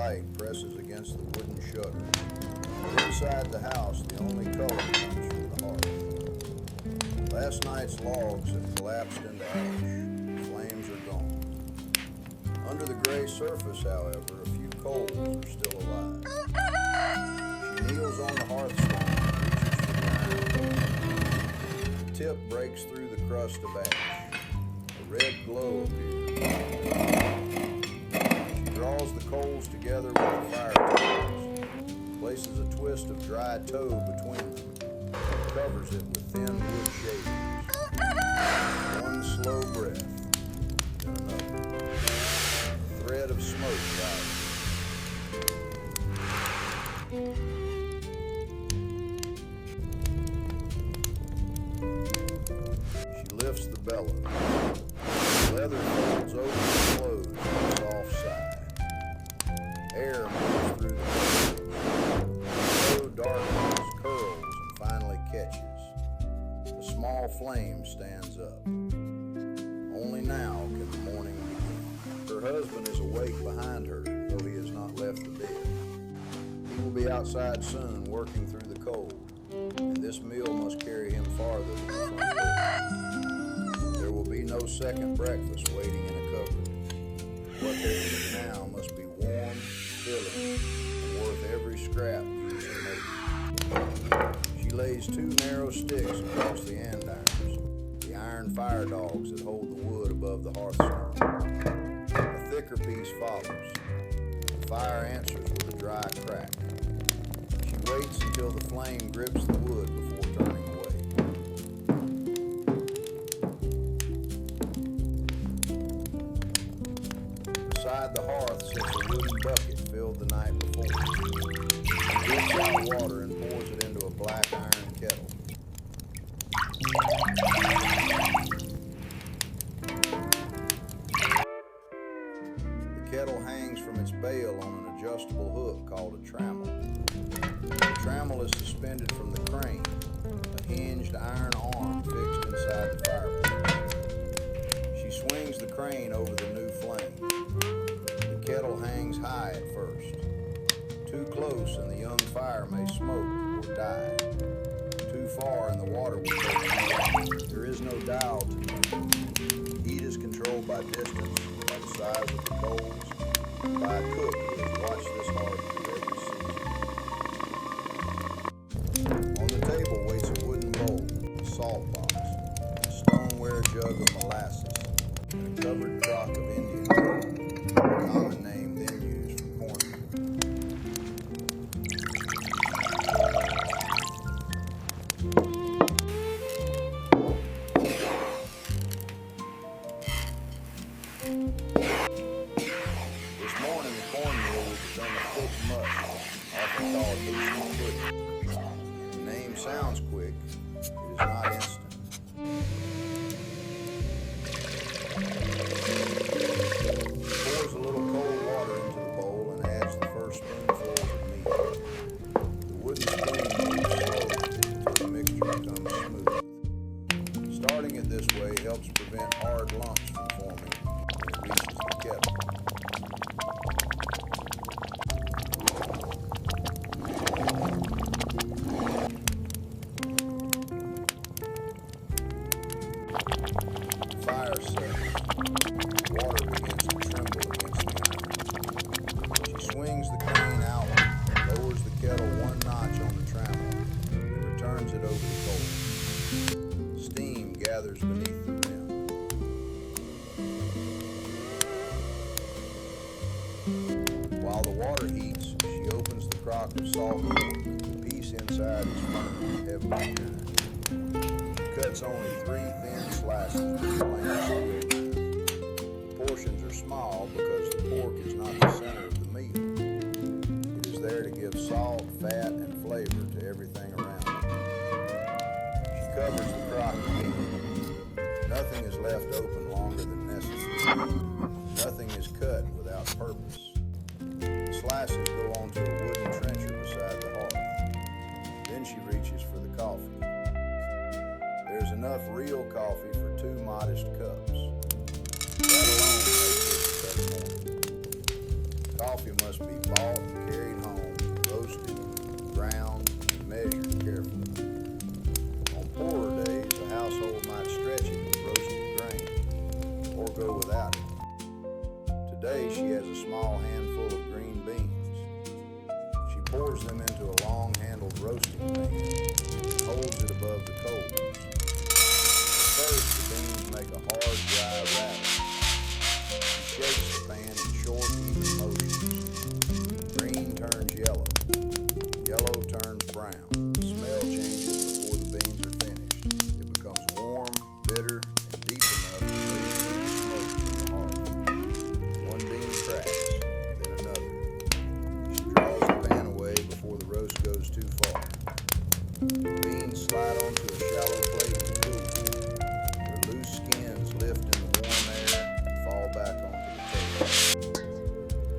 light presses against the wooden shutter. But inside the house, the only color comes from the hearth. Last night's logs have collapsed into ash. Flames are gone. Under the gray surface, however, a few coals are still alive. She kneels on the hearthstone and reaches for the iron. The tip breaks through the crust of ash. A red glow appears. She draws the coals together with the fire tools, places a twist of dry tow between them, and covers it with thin wood shavings. One slow breath, then another. A thread of smoke rises. She lifts the bellows. The leather folds over and close to the soft side. Air moves through the bellows. Slow darkens, curls, and finally catches. A small flame stands up. Only now can the morning begin. Her husband is awake behind her, though he has not left the bed. He will be outside soon, working through the cold, and this meal must carry him farther than the front door. There will be no second breakfast waiting in a cupboard. What they eat now must be warm, filling, and worth every scrap used to make it. She lays two narrow sticks across the andirons, the iron fire dogs that hold the wood above the hearthstone. A thicker piece follows. The fire answers with a dry crack. She waits until the flame grips the wood before turning away. Beside the hearth sits a wooden bucket filled the night before. She dips out water and pours it into a black iron kettle. The kettle hangs from its bail on an adjustable hook called a trammel. The trammel is suspended from the crane, a hinged iron arm fixed inside the fireplace. She swings the crane over the new flame. The kettle hangs high at first. Too close and the young fire may smoke or die. Too far and the water will take. There is no dial to it. Heat is controlled by distance, by the size of the coals, by a cook who has watched this hearth through every season. On the table waits a wooden bowl, a salt box, a stoneware jug of molasses, and a covered crock of Indian meal, a common name then used for cornmeal. This morning the cornmeal will become a thick mush, often called hasty pudding. The name sounds quick, it is not instant. Pours a little cold water into the bowl and adds the first spoonfuls of meat. The wooden spoon moves slowly until the mixture becomes smooth. Starting it this way helps prevent hard lumps from forming when it reaches the kettle. Fire settles. Water begins to tremble against the iron. She swings the crane outward, lowers the kettle one notch on the trammel, and returns it over the coals. Steam gathers beneath the rim. While the water heats, she opens the crock of salt pork. The piece inside is firm and heavily iron. Cuts only 3 thin slices with plain squid. The portions are small because the pork is not the center of the meal. It is there to give salt, fat, and flavor to everything around it. She covers the crock again. Nothing is left open longer than necessary. Nothing is cut without purpose. The slices go onto a wooden trencher beside the hearth. Then she reaches for the coffee. There's enough real coffee for 2 modest cups. That alone makes this a better morning. Coffee must be bought go without it. Today she has a small handful of green beans. She pours them into a long-handled roasting pan and holds it above the coals. First, the beans make a hard, dry rattle. She shakes the pan in short, even motions. Green turns yellow. Yellow turns brown. The smell changes before the beans are finished. It becomes warm, bitter, and deep enough to move through the smoke from the hearth. One bean cracks, then another. She draws the pan away before the roast goes too far. The beans slide onto a shallow plate to cool. Their loose skins lift in the warm air and fall back onto the table.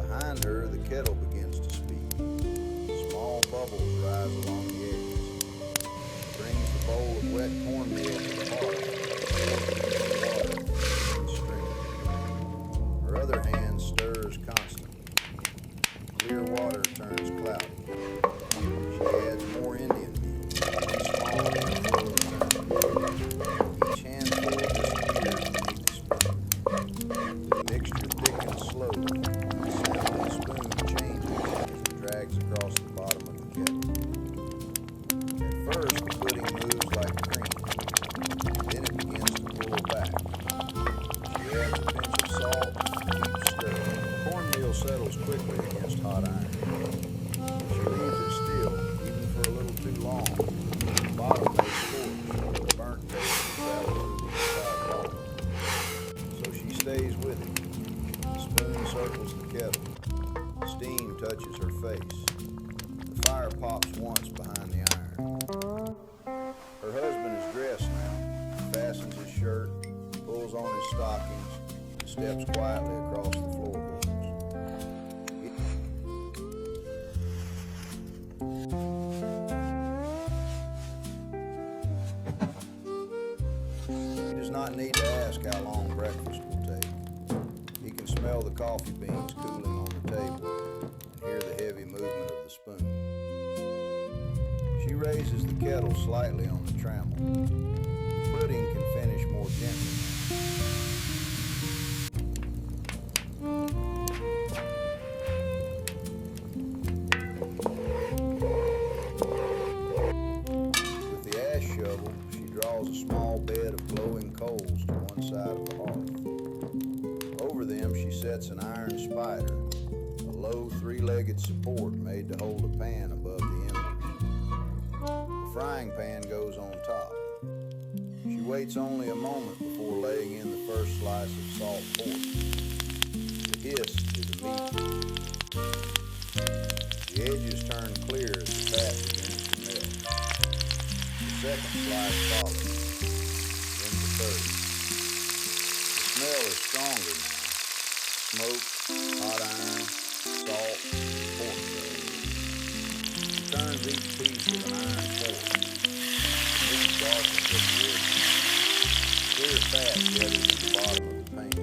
Behind her, the kettle begins to speed. Small bubbles rise along the edges. She brings the bowl of wet cornmeal to the hearth, water and stream. Her other hand stirs constantly. Clear water turns cloudy. She adds more Indian meal, each smaller than a flow of turn. Each handful disappears beneath the spoon. The mixture thickens slowly. The sound of the spoon changes as it drags across the bottom of the kettle. At first, the pudding moves like cream. Then it begins to pull back. She adds a pinch of salt and keeps stirring. Cornmeal settles quickly against hot iron. If she leaves it still, even for a little too long, the bottom may scorch or the burnt taste will travel through the entire pot. So she stays with it. The spoon circles the kettle. Steam touches her face. The fire pops once behind the iron. Her husband is dressed now. He fastens his shirt, pulls on his stockings, and steps quietly across the floorboards. He does not need to ask how long breakfast will take. He can smell the coffee beans cooling on the table and hear the heavy movement of the spoon. She raises the kettle slightly on the trammel. The pudding can finish more gently. With the ash shovel, she draws a small bed of glowing coals to one side of the hearth. Over them, she sets an iron spider, a low three-legged support made to hold a pan above the embers. The frying pan goes on top. She waits only a moment before laying in the first slice of salt pork. The hiss is immediate. The edges turn clear as the fat begins to melt. The second slice follows, then the third. The smell is stronger now. Smoke, hot iron, salt, pork fat. She turns each piece with an iron fork. The meat darkens at the edges. Clear fat gathers at the bottom of the pan.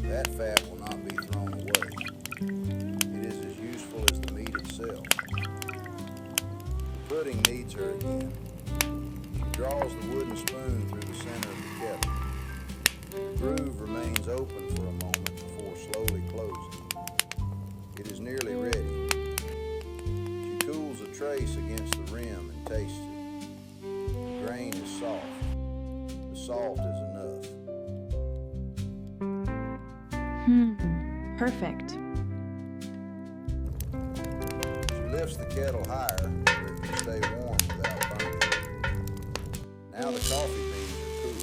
That fat will not be thrown away. It is as useful as the meat itself. The pudding needs her again. She draws the wooden spoon through the center of the kettle. The groove remains open for a moment before slowly closing. It is nearly ready. She cools a trace against the rim and tastes it. The grain is soft. The salt is enough. Perfect. She lifts the kettle higher where it can stay warm without burning. Now the coffee beans are cool.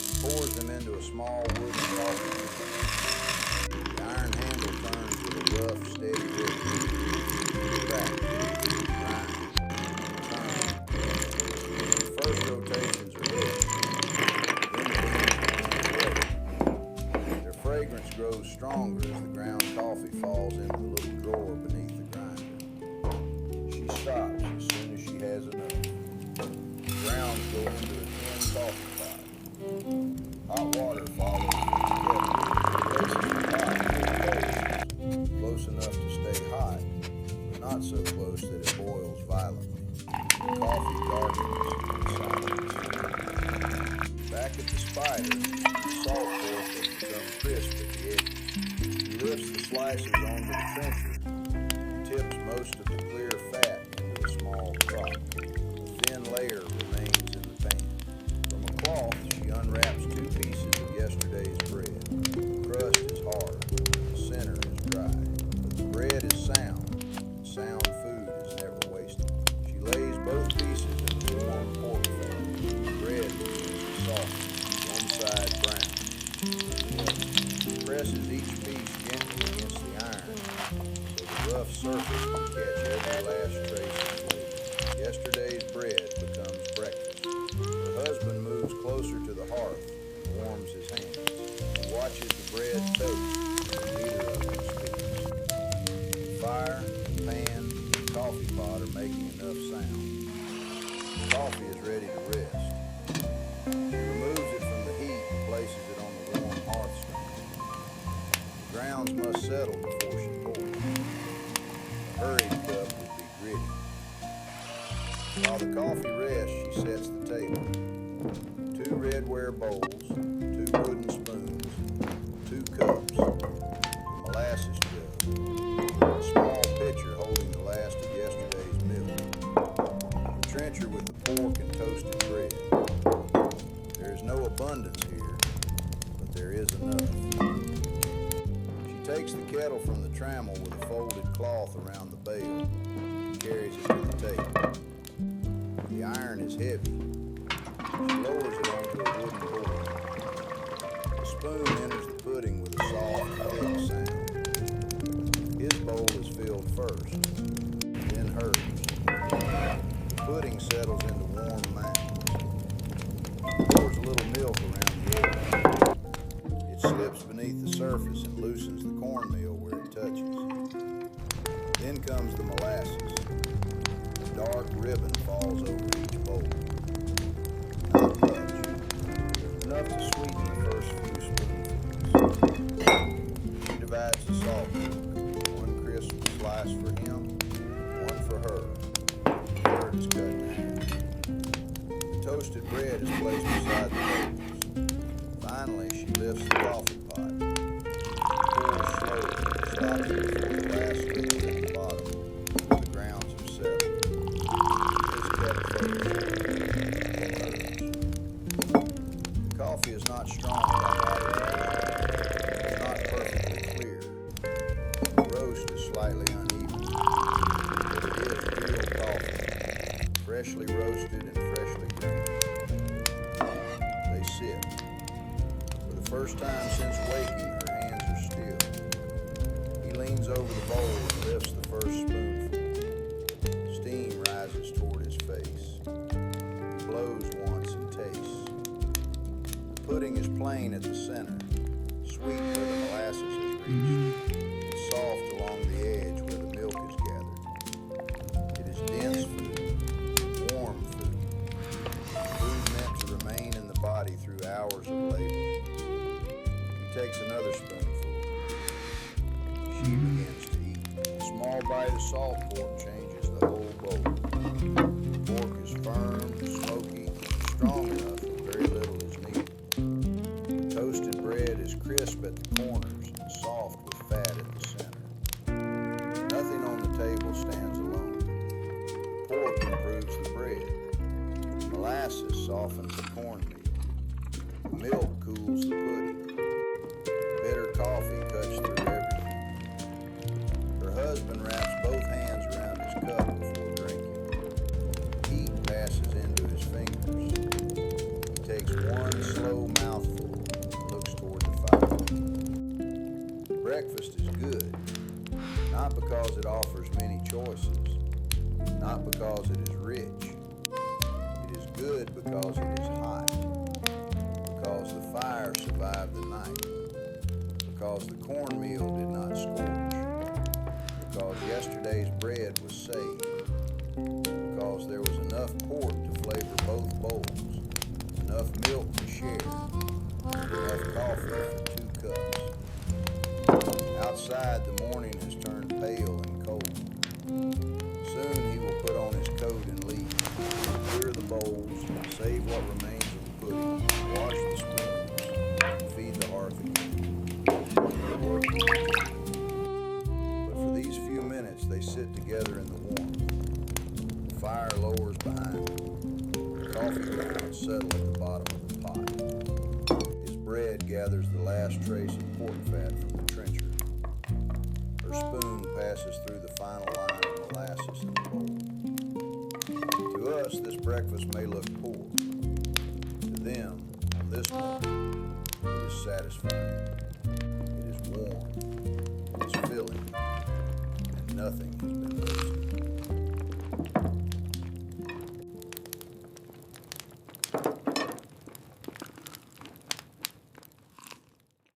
She pours them into a small wooden coffee maker. The iron handle turns with a rough, steady rhythm. Back, grind, turn. The first rotations are good. Then the beans become ready. Their fragrance grows stronger as the ground coffee falls into the little drawer beneath the grinder. She stops as soon as she has enough. The grounds go into a tin coffee pot. Hot water follows close enough to stay hot, but not so close that it boils violently. The coffee darkens in silence. Back at the spider, slices onto the trencher and tips most of the clear fat into a small crock. A thin layer remains in the pan. From a cloth, she unwraps 2 pieces of yesterday's bread. The crust is hard, the center is dry, but the bread is sound. Sound food is never wasted. She lays both pieces in the warm pork fat. The bread is soft, one side brown. She presses each piece gently against the iron so the rough surface can catch every last trace of flavor. Yesterday's bread becomes breakfast. Her husband moves closer to the hearth and warms his hands. He watches the bread toast, and neither of them speaks. The fire, the pan, and the coffee pot are making enough sound. The coffee is ready to rest. She removes it from the heat and places it on the warm hearthstone. The grounds must settle before she pours. A hurried cup would be gritty. While the coffee rests, she sets the table. 2 redware bowls, 2 wooden spoons, 2 cups, a molasses jug, a small pitcher holding the last of yesterday's milk, a trencher with the pork and toasted bread. There is no abundance here, but there is enough. She takes the kettle from the trammel with a folded cloth around the bail and carries it to the table. The iron is heavy. She lowers it onto a wooden board. The spoon enters the pudding with a soft, thick sound. His bowl is filled first, then hers. The pudding settles into warm mounds. He pours a little milk around the edge. It slips beneath the surface and loosens the cornmeal where it touches. Then comes the molasses. A dark ribbon falls over each bowl. Not much. Enough to sweeten the first few spoonfuls. She divides the salt pork. 1 crisp slice for him, 1 for her. The third is cut in half. The toasted bread is placed beside the bowls. Finally, she lifts the coffee pot. Pours slowly, stopping before the last liquid at the bottom. The grounds have settled. This kept first. The coffee is not strong like either way. It's not perfectly clear. The roast is slightly uneven. But it is real coffee, freshly roasted and freshly ground. They sip. For the first time since waking, her hands are still. He leans over the bowl and lifts the first spoonful. Steam rises toward his face. He blows once and tastes. The pudding is plain at the center, sweet where the molasses has reached, and soft along the edge where the milk is gathered. It is dense food, warm food, food meant to remain in the body through hours of labor. He takes another spoonful. She begins to eat. A small bite of salt pork changes the whole bowl. The pork is firm, smoky, strong enough that very little is needed. The toasted bread is crisp at the corners and soft with fat at the center. Nothing on the table stands alone. The pork improves the bread. The molasses softens the cornmeal. The milk cools the pudding. Bitter coffee cuts through everything. Her husband wraps both hands around his cup before drinking. Heat passes into his fingers. He takes 1 slow mouthful and looks toward the fire. Breakfast is good, not because it offers many choices, not because it is rich. It is good because it is hot, because the fire survived the night, because the cornmeal did not scorch, because yesterday's bread was saved, because there was enough pork to flavor both bowls, enough milk to share, enough coffee for 2 cups. Outside, the morning has turned pale and cold. Soon he will put on his coat and leave, clear the bowls, save what remains of the pudding, wash the spoons, and feed the hearth again. the last trace of pork fat from the trencher. Her spoon passes through the final line of molasses in the bowl. To us, this breakfast may look poor. To them, on this morning, it is satisfying. It is warm. It is filling. And nothing has been missed.